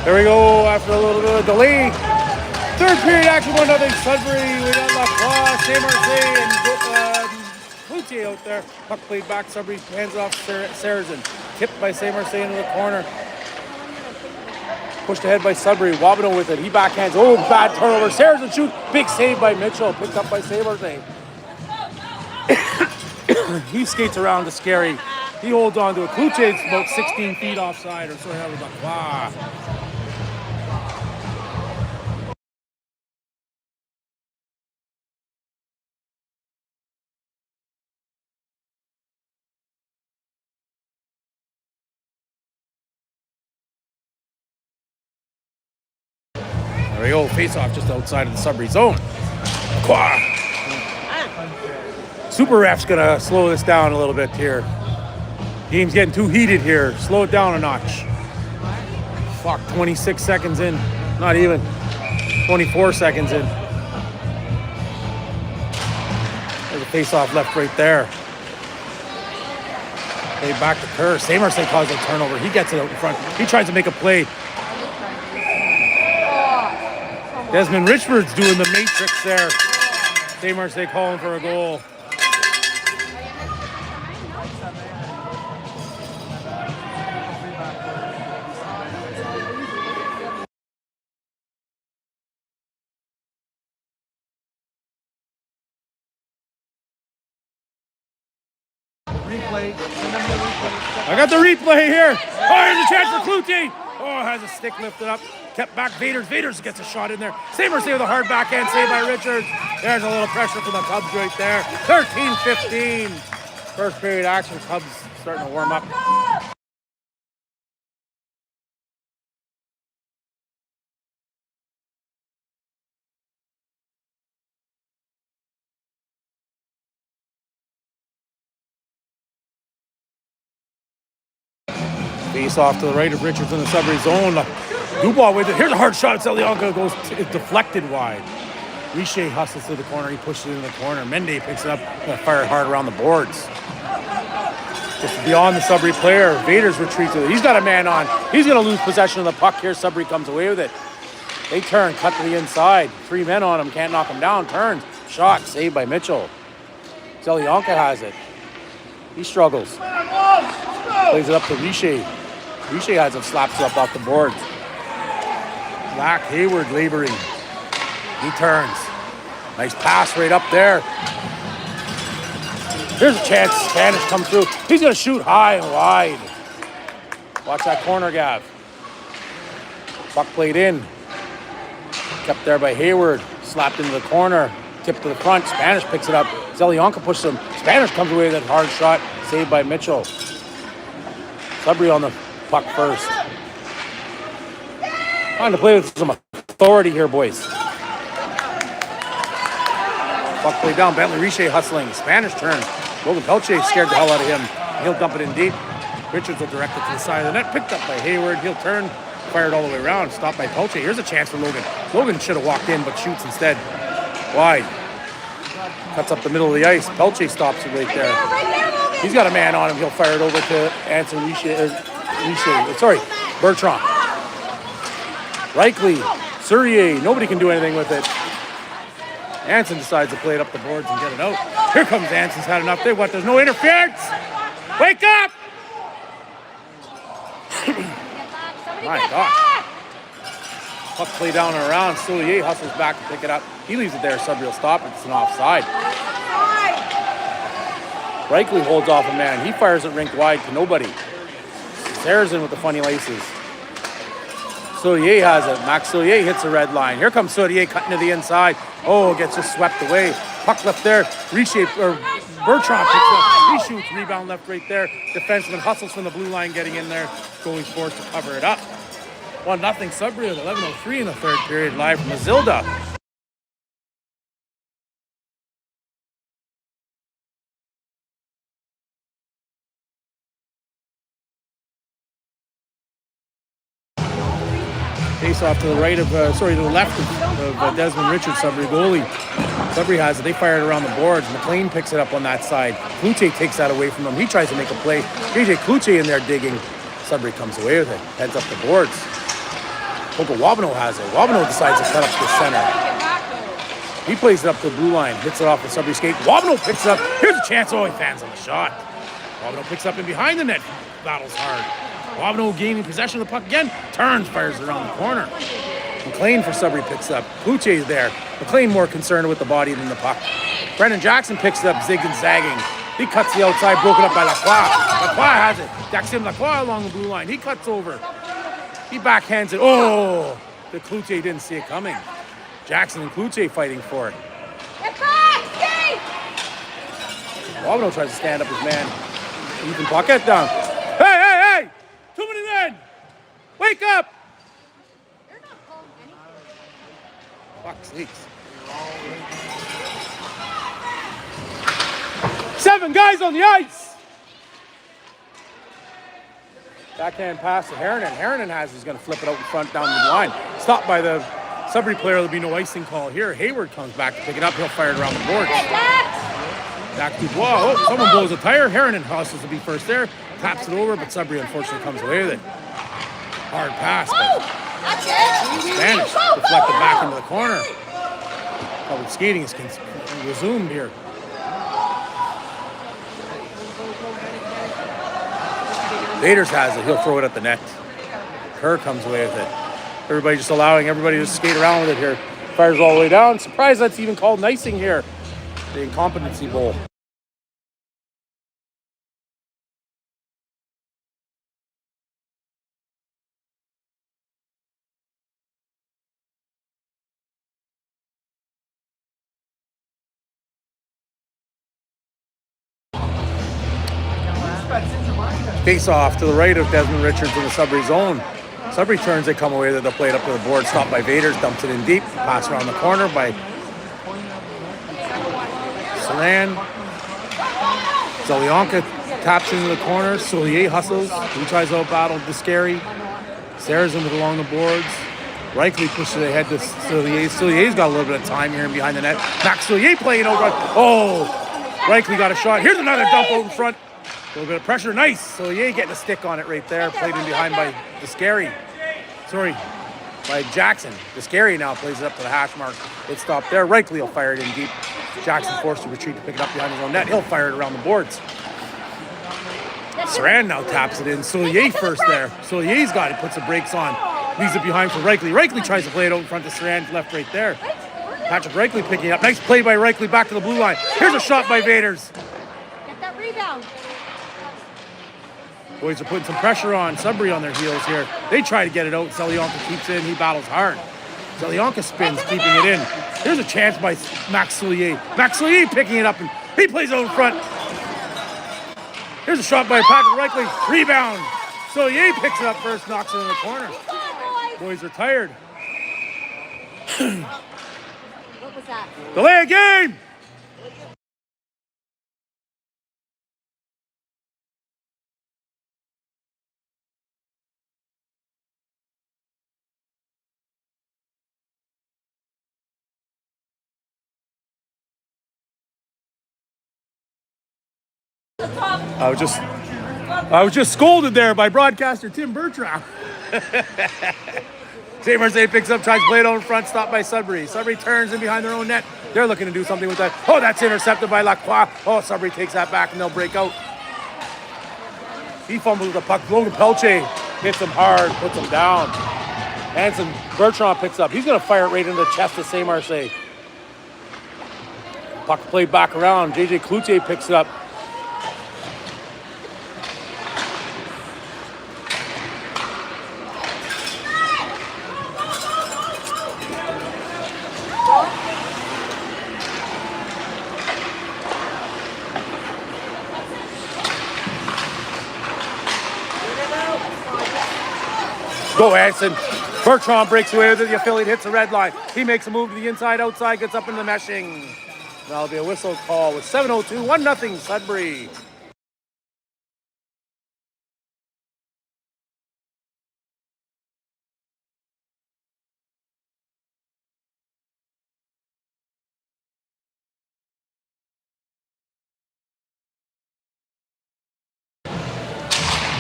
Here we go after a little bit of delay. Third period action, 1-0 Sudbury. We got Lacroix, Saint Marseille, and Cloutier out there. Puck played back. Sudbury hands it off Sarrazin. Tipped by Saint Marseille into the corner. Pushed ahead by Sudbury. Wabino with it. He backhands. Oh, bad turnover. Sarrazin shoot. Big save by Mitchell. Picked up by Saint Marseille. He skates around to Scary. He holds on to it. Cloutier's about 16 feet offside, or so that was Lacroix. There we go, face off just outside of the Sudbury zone. Super ref's gonna slow this down a little bit here. Game's getting too heated here. Slow it down a notch. Fuck, 26 seconds in. Not even. 24 seconds in. There's a face off left right there. Play back to Kerr. Saint Marseille causes a turnover. He gets it out in front. He tries to make a play. Desmond Richford's doing the matrix there. Saint Marseille calling for a goal. I got the replay here. Oh, here's a chance for Cloutier. Oh, has a stick lifted up. Kept back Vaders. Vaders gets a shot in there. Saint Marseille with a hard backhand save by Richards. There's a little pressure from the Cubs right there. 13-15. First period action. Cubs starting to warm up. Face off to the right of Richards in the Sudbury zone. Dubois with it. Here's a hard shot. Zelianka goes deflected wide. Richer hustles to the corner. He pushes it in the corner. Mende picks it up and fire hard around the boards. Just beyond the Sudbury player. Vaders retreats with it. He's got a man on. He's going to lose possession of the puck here. Sudbury comes away with it. They turn, cut to the inside. 3 men on him. Can't knock him down. Turns. Shot. Saved by Mitchell. Zelianka has it. He struggles. Plays it up to Richer. Richer has it. Slaps it up off the boards. Black Hayward laboring. He turns. Nice pass right up there. Here's a chance. Spanish come through. He's going to shoot high and wide. Watch that corner, Gav. Puck played in. Kept there by Hayward. Slapped into the corner. Tipped to the front. Spanish picks it up. Zelianka pushes him. Spanish comes away with that hard shot. Saved by Mitchell. Sudbury on the puck first. Trying to play with some authority here, boys. Puck played down. Bentley Richer hustling. Spanish turn. Logan Pelche scared the hell out of him. He'll dump it in deep. Richards will direct it to the side of the net. Picked up by Hayward. He'll turn. Fired all the way around. Stopped by Pelche. Here's a chance for Logan. Logan should have walked in, but shoots instead. Wide. Cuts up the middle of the ice. Pelche stops it right there. He's got a man on him. He'll fire it over to Anson Bertrand. Reichle. Surrier. Nobody can do anything with it. Anson decides to play it up the boards and get it out. Here comes Anson's had enough. There's no interference. Wake up! My God. Puck play down and around. Soulier hustles back to pick it up. He leaves it there. Sudbury will stop it. It's an offside. Reichle holds off a man. He fires it rink wide to nobody. Sarrazin with the funny laces. Soulier has it. Max Soulier hits the red line. Here comes Soulier cutting to the inside. Oh, gets just swept away. Puck left there. Bertrand picks it up. He shoots. Rebound left right there. Defenseman hustles from the blue line getting in there. Goalie's forced to cover it up. 1-0 Sudbury with 11:03 in the third period. Live from Azilda. Face off to the right of, to the left of Desmond Richards, Sudbury goalie. Sudbury has it. They fire it around the boards. McLean picks it up on that side. Cloutier takes that away from him. He tries to make a play. JJ Cloutier in there digging. Sudbury comes away with it. Heads up the boards. Coco Wabano has it. Wabano decides to cut up the center. He plays it up to the blue line, hits it off the Sudbury skate. Wabano picks it up. Here's a chance. Oh, he fans on the shot. Wabano picks up and behind the net, battles hard. Wabano gaining possession of the puck again, turns, fires around the corner. McLean for Sudbury picks up. Kluche's there. McLean more concerned with the body than the puck. Brendan Jackson picks it up, zigging and zagging. He cuts the outside, broken up by Lacroix. Lacroix has it. Daxim Lacroix along the blue line. He cuts over. He backhands it. Oh, the Kluche didn't see it coming. Jackson and Kluche fighting for it. Wabano tries to stand up his man. Ethan Paquette down. Hey! 2 minutes in! Wake up! Fuck's sakes. 7 guys on the ice! Backhand pass to Harrinan. Harrinan he's going to flip it out in front down the line. Stopped by the Sudbury player. There'll be no icing call here. Hayward comes back to pick it up. He'll fire it around the boards. Back to Dubois. Oh, someone blows a tire. Harrinan hustles to be first there. Taps it over, but Sudbury unfortunately comes away with it. Hard pass, but Spanish deflected back into the corner. Public skating is resumed here. Vaders has it. He'll throw it at the net. Kerr comes away with it. Everybody just allowing everybody to skate around with it here. Fires all the way down. Surprised that's even called icing here. The incompetency bowl. Face off to the right of Desmond Richards in the Sudbury zone. Sudbury turns, they come away, they'll play it up to the board, stopped by Vaders, dumps it in deep, pass around the corner by Saran. Zelionka taps into the corner, Soulier hustles, he tries to out-battle Descari. Sarah's in with along the boards. Reichly pushes it ahead to Soulier. Soulier's got a little bit of time here behind the net. Max Soulier playing over. Oh! Reichly got a shot. Here's another dump out in front. A little bit of pressure. Nice. Soulier getting a stick on it right there. Played in behind by Descari. Sorry, by Jackson. Descari now plays it up to the hash mark. It stopped there. Reichly will fire it in deep. Jackson forced to retreat to pick it up behind his own net. He'll fire it around the boards. Saran now taps it in. Soulier first there. Soulier's got it. Puts the brakes on. Leaves it behind for Reichly. Reichly tries to play it out in front to Saran. Left right there. Patrick Reichly picking it up. Nice play by Reichly back to the blue line. Here's a shot by Vaders. Get that rebound. Boys are putting some pressure on Sudbury on their heels here. They try to get it out. Zelionka keeps it in. He battles hard. Zelionka spins, keeping it in. Here's a chance by Max Soulier. Max Soulier picking it up, and he plays out in front. Here's a shot by Patrick Reichly. Rebound. Soulier picks it up first, knocks it in the corner. Boys are tired. What was that? Delay a game! I was just scolded there by broadcaster Tim Bertram. St. Marseille picks up, tries to play it out in front, stopped by Sudbury. Sudbury turns in behind their own net. They're looking to do something with that. Oh, that's intercepted by Lacroix. Oh, Sudbury takes that back and they'll break out. He fumbles the puck. Logan Pelche hits him hard, puts him down. Hanson Bertrand picks up. He's going to fire it right into the chest of St. Marseille. Puck played back around. JJ Cloutier picks it up. Go Hanson. Bertrand breaks away with it. The affiliate hits the red line. He makes a move to the inside, outside, gets up into the meshing. That'll be a whistle call with 7:02, 1-0 Sudbury.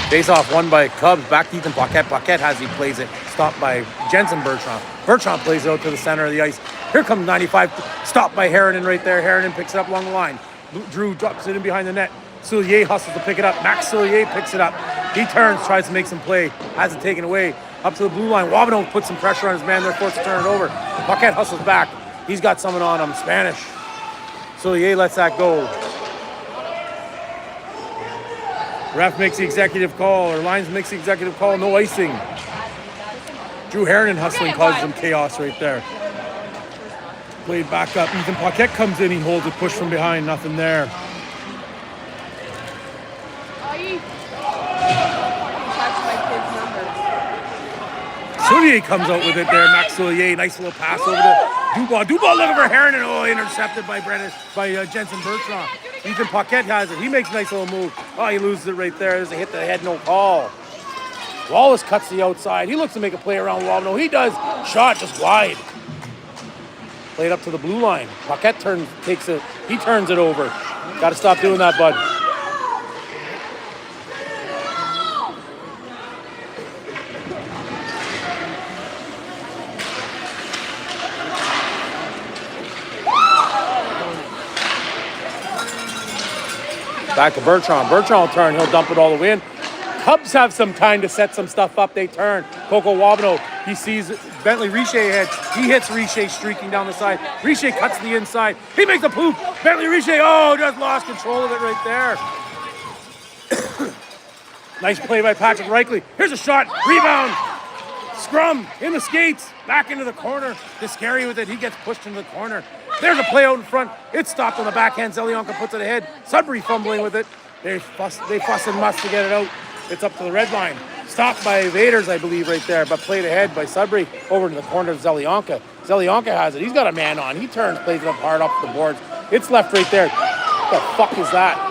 Face off won by Cubs. Back to Ethan Paquette. Paquette has he plays it. stopped by Jensen Bertrand. Bertrand plays it out to the center of the ice. Here comes 95, stopped by Harrinan right there. Harrinan picks it up along the line. Drew drops it in behind the net. Sillier hustles to pick it up. Max Sillier picks it up. He turns, tries to make some play. Has it taken away. Up to the blue line. Wabano puts some pressure on his man. They're forced to turn it over. Paquette hustles back. He's got someone on him. Spanish. Sillier lets that go. Ref makes the executive call, or Lions makes the executive call. No icing. Drew Harrinan hustling causes some chaos right there. Played back up. Ethan Paquette comes in. He holds it, push from behind. Nothing there. Sillier comes out with it there. Max Sillier, nice little pass over to Dubois. Dubois looking for Harrinan. Oh, intercepted by Jensen Bertrand. Ethan Paquette has it. He makes a nice little move. Oh, he loses it right there. There's a hit to the head, no call. Wallace cuts the outside. He looks to make a play around Wabano. He does. Shot just wide. Played up to the blue line. Paquette takes it. He turns it over. Got to stop doing that, bud. Back to Bertrand. Bertrand will turn. He'll dump it all the way in. Cubs have some time to set some stuff up. They turn. Coco Wabano, he sees Bentley Richer ahead. He hits Richer streaking down the side. Richer cuts the inside. He makes a poop. Bentley Richer, just lost control of it right there. Nice play by Patrick Reichley. Here's a shot. Rebound. Scrum in the skates. Back into the corner. Discari with it. He gets pushed into the corner. There's a play out in front. It's stopped on the backhand. Zelionka puts it ahead. Sudbury fumbling with it. They fuss and muss to get it out. It's up to the red line. Stopped by Vaders, I believe, right there, but played ahead by Sudbury over to the corner of Zelionka. Zelionka has it. He's got a man on. He turns, plays it up hard up the boards. It's left right there. What the fuck is that?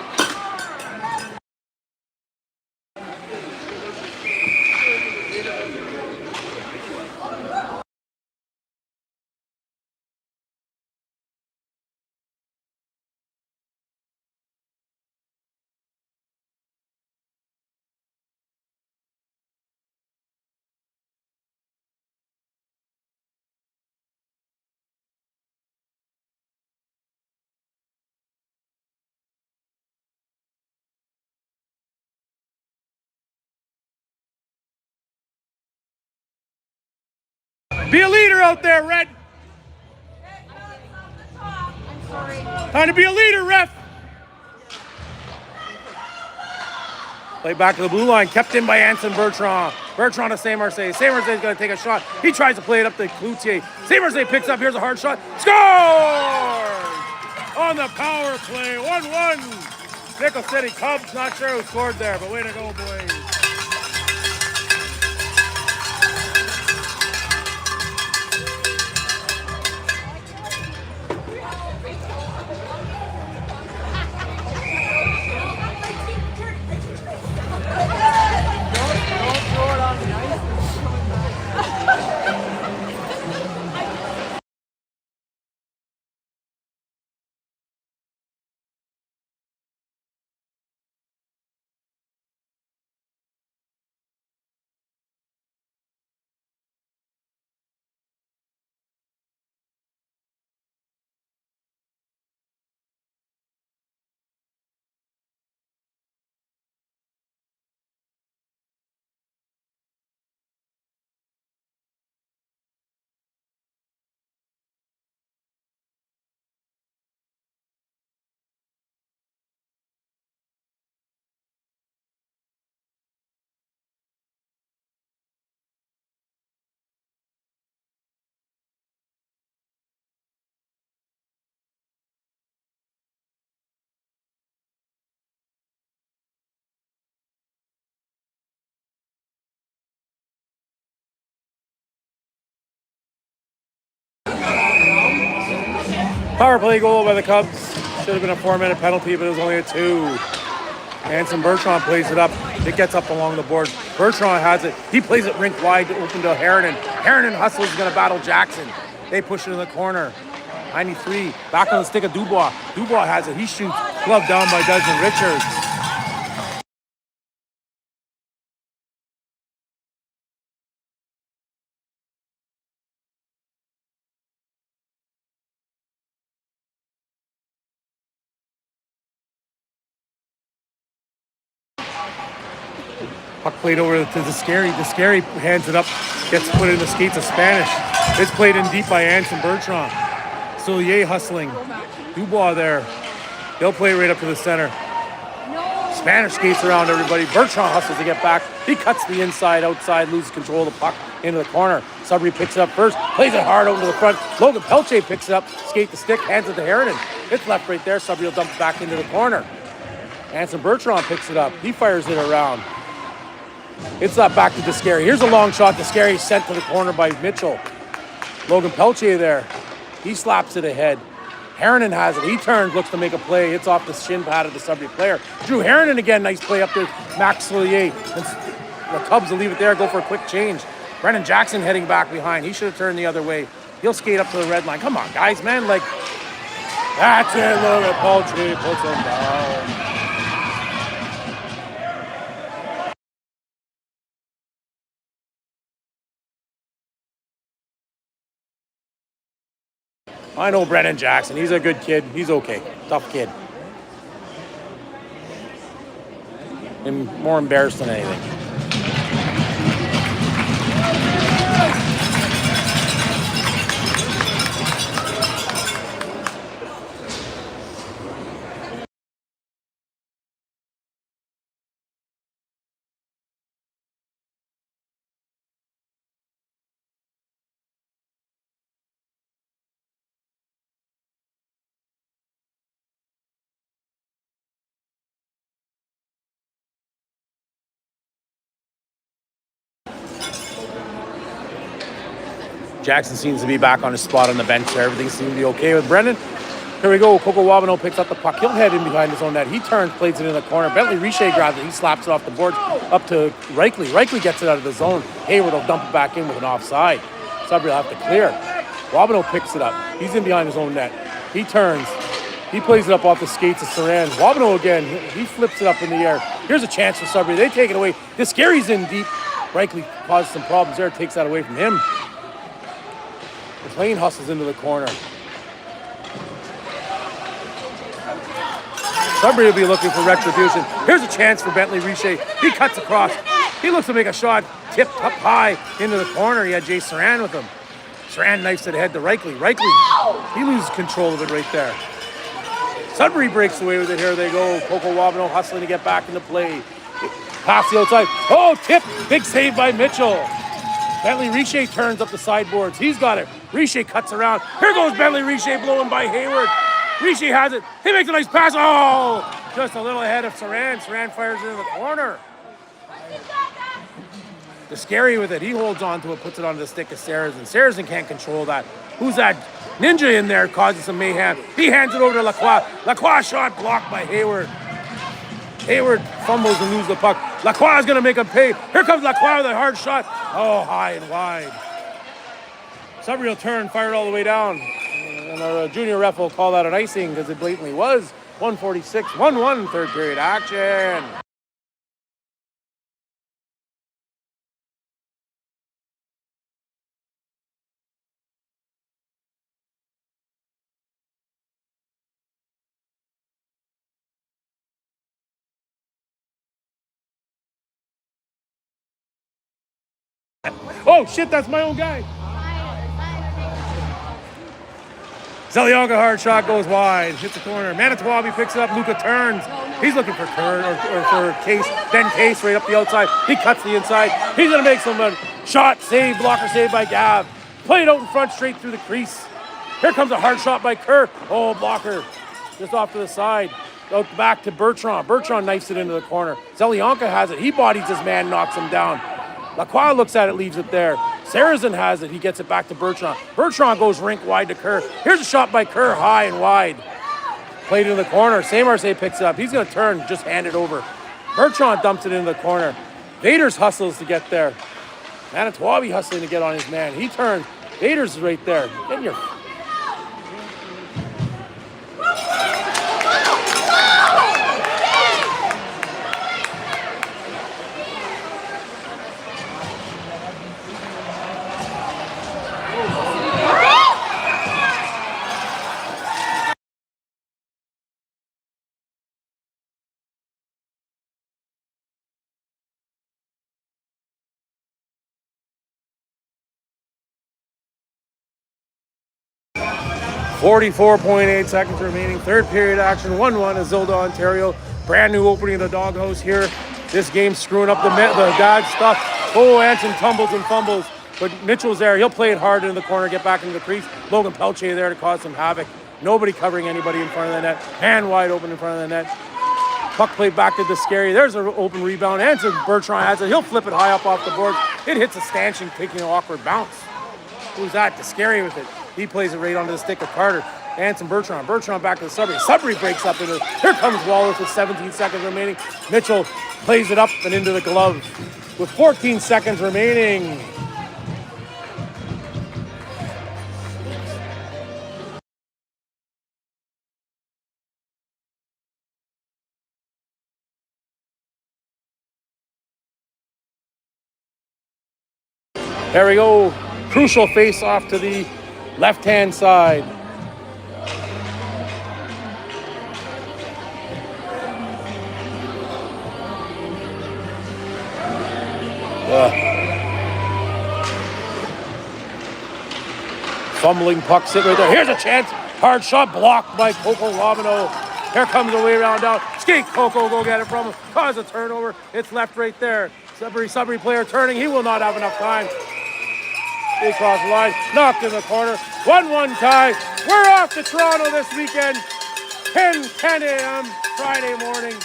Be a leader out there, Red. I'm sorry. Time to be a leader, ref. Play back to the blue line, kept in by Anson Bertrand. Bertrand to Saint-Marseille. Saint-Marseille's going to take a shot. He tries to play it up to Cloutier. Saint-Marseille picks up. Here's a hard shot. Scores! On the power play, 1-1. Nickel City Cubs, not sure who scored there, but way to go, boys. Power play goal by the Cubs. Should have been a 4-minute penalty, but it was only a 2. Anson Bertrand plays it up. It gets up along the board. Bertrand has it. He plays it rink wide to open to Harrinan. Harrinan hustles, going to battle Jackson. They push it in the corner. 93. Back on the stick of Dubois. Dubois has it. He shoots. Glove down by Desmond Richards. Played over to the Scary. The Scary hands it up, gets put in the skates of Spanish. It's played in deep by Anson Bertrand. Soulier hustling. Dubois there. They'll play right up to the center. Spanish skates around everybody. Bertrand hustles to get back. He cuts the inside, outside, loses control of the puck into the corner. Sudbury picks it up first, plays it hard over to the front. Logan Pelche picks it up, skate the stick, hands it to Harrinan. It's left right there. Sudbury will dump it back into the corner. Anson Bertrand picks it up. He fires it around. It's not back to Descari. Here's a long shot. Descari sent to the corner by Mitchell. Logan Pelche there. He slaps it ahead. Harrinan has it. He turns, looks to make a play. It's off the shin pad of the Sudbury player. Drew Harrinan again. Nice play up there. Max Soulier. The Cubs will leave it there, go for a quick change. Brendan Jackson heading back behind. He should have turned the other way. He'll skate up to the red line. Come on, guys, man. Like, that's it. Look at Pelche. Puts him down. I know Brendan Jackson. He's a good kid. He's okay. Tough kid. I'm more embarrassed than anything. Jackson seems to be back on his spot on the bench there. Everything seems to be okay with Brendan. Here we go. Coco Wabano picks up the puck. He'll head in behind his own net. He turns, plays it in the corner. Bentley Richer grabs it. He slaps it off the board up to Reichly. Reichly gets it out of the zone. Hayward will dump it back in with an offside. Sudbury will have to clear. Wabano picks it up. He's in behind his own net. He turns. He plays it up off the skates of Saran. Wabano again. He flips it up in the air. Here's a chance for Sudbury. They take it away. This Gary's in deep. Reichly causes some problems there. Takes that away from him. McLean hustles into the corner. Sudbury will be looking for retribution. Here's a chance for Bentley Richer. He cuts across. He looks to make a shot. Tipped up high into the corner. He had Jay Saran with him. Saran knifes it ahead to Reichly. Reichly, he loses control of it right there. Sudbury breaks away with it. Here they go. Coco Wabano hustling to get back into play. Pass the outside. Oh, tip. Big save by Mitchell. Bentley Richer turns up the sideboards. He's got it. Richer cuts around. Here goes Bentley Richer blowing by Hayward. Richer has it. He makes a nice pass. Oh, just a little ahead of Saran. Saran fires it in the corner. The Scary with it. He holds on to it, puts it onto the stick of Saracen. Saracen can't control that. Who's that ninja in there causing some mayhem? He hands it over to Lacroix. Lacroix shot blocked by Hayward. Hayward fumbles and loses the puck. Lacroix is going to make him pay. Here comes Lacroix with a hard shot. Oh, high and wide. Sudbury will turn, fire it all the way down. And our junior ref will call that an icing because it blatantly was. 1:46, 1-1, third period action. Oh, shit, that's my own guy. Zelionka hard shot goes wide, hits the corner. Manitowoc picks it up. Luca turns. He's looking for Kern or for Case. Ben Case right up the outside. He cuts the inside. He's going to make some shot, save, blocker save by Gav. Play it out in front, straight through the crease. Here comes a hard shot by Kerr. Oh, blocker. Just off to the side. Out back to Bertrand. Bertrand knifes it into the corner. Zelionka has it. He bodies his man, knocks him down. Lacroix looks at it, leaves it there. Saracen has it. He gets it back to Bertrand. Bertrand goes rink wide to Kerr. Here's a shot by Kerr, high and wide. Played in the corner. Saint-Marseille picks it up. He's going to turn, just hand it over. Bertrand dumps it into the corner. Vaders hustles to get there. Manitowoc hustling to get on his man. He turns. Vaders is right there. Get in your 44.8 seconds remaining. Third period action, 1-1, Azilda, Ontario. Brand new opening of the doghouse here. This game's screwing up the dad stuff. Oh, Anson tumbles and fumbles. But Mitchell's there. He'll play it hard into the corner, get back into the crease. Logan Pelche there to cause some havoc. Nobody covering anybody in front of the net. Hand wide open in front of the net. Puck played back to Descari. There's an open rebound. Anson Bertrand has it. He'll flip it high up off the board. It hits a stanchion, taking an awkward bounce. Who's that? Descari with it. He plays it right onto the stick of Carter. Anson Bertrand. Bertrand back to the Sudbury. Sudbury breaks up into it. Here comes Wallace with 17 seconds remaining. Mitchell plays it up and into the glove with 14 seconds remaining. There we go. Crucial face-off to the left-hand side. Fumbling puck sit right there. Here's a chance. Hard shot blocked by Coco Robino. Here comes the way around down. Skate Coco, go get it from him. Cause a turnover. It's left right there. Sudbury player turning. He will not have enough time. They cross the line. Knocked in the corner. 1-1 tie. We're off to Toronto this weekend. 10 a.m. Friday morning.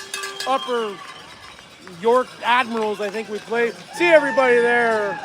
Upper York Admirals, I think we play. See everybody there.